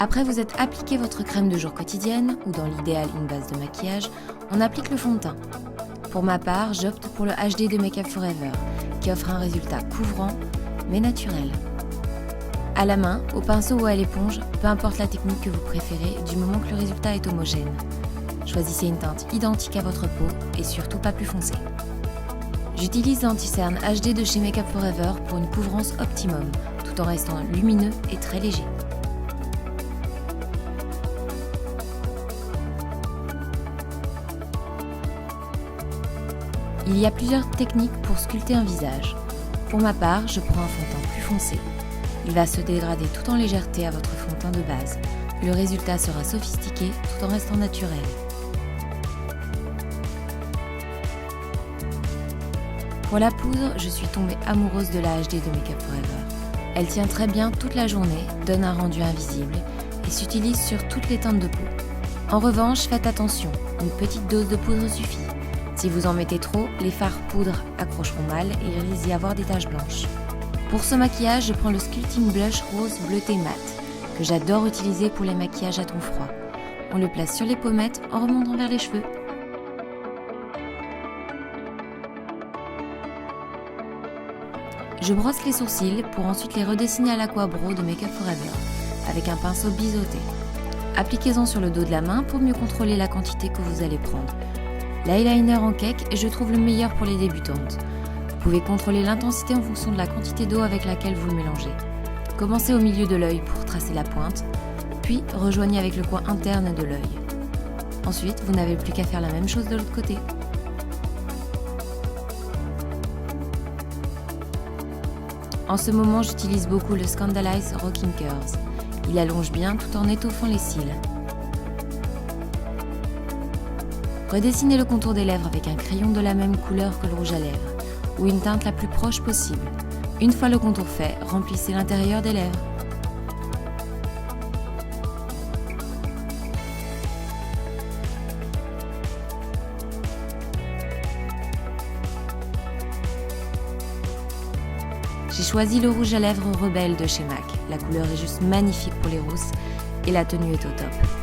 Après vous êtes appliqué votre crème de jour quotidienne, ou dans l'idéal une base de maquillage, on applique le fond de teint. Pour ma part, j'opte pour le HD de Make Up For Ever, qui offre un résultat couvrant, mais naturel. À la main, au pinceau ou à l'éponge, peu importe la technique que vous préférez, du moment que le résultat est homogène. Choisissez une teinte identique à votre peau et surtout pas plus foncée. J'utilise l'anti-cerne HD de chez Make Up For Ever pour une couvrance optimum, tout en restant lumineux et très léger. Il y a plusieurs techniques pour sculpter un visage. Pour ma part, je prends un fond de teint plus foncé. Il va se dégrader tout en légèreté à votre fond de teint de base. Le résultat sera sophistiqué tout en restant naturel. Pour la poudre, je suis tombée amoureuse de la HD de Make Up For Ever. Elle tient très bien toute la journée, donne un rendu invisible et s'utilise sur toutes les teintes de peau. En revanche, faites attention, une petite dose de poudre suffit. Si vous en mettez trop, les fards poudre accrocheront mal et il risque d'y avoir des taches blanches. Pour ce maquillage, je prends le Sculpting Blush Rose Bleuté Mat, que j'adore utiliser pour les maquillages à ton froid. On le place sur les pommettes en remontant vers les cheveux. Je brosse les sourcils pour ensuite les redessiner à l'Aqua-Brow de Make Up For Ever, avec un pinceau biseauté. Appliquez-en sur le dos de la main pour mieux contrôler la quantité que vous allez prendre. L'eyeliner en cake est, je trouve, le meilleur pour les débutantes. Vous pouvez contrôler l'intensité en fonction de la quantité d'eau avec laquelle vous le mélangez. Commencez au milieu de l'œil pour tracer la pointe, puis rejoignez avec le coin interne de l'œil. Ensuite, vous n'avez plus qu'à faire la même chose de l'autre côté. En ce moment, j'utilise beaucoup le Scandalize Rocking Curls. Il allonge bien tout en étoffant les cils. Redessinez le contour des lèvres avec un crayon de la même couleur que le rouge à lèvres, ou une teinte la plus proche possible. Une fois le contour fait, remplissez l'intérieur des lèvres. J'ai choisi le rouge à lèvres Rebelle de chez MAC. La couleur est juste magnifique pour les rousses et la tenue est au top.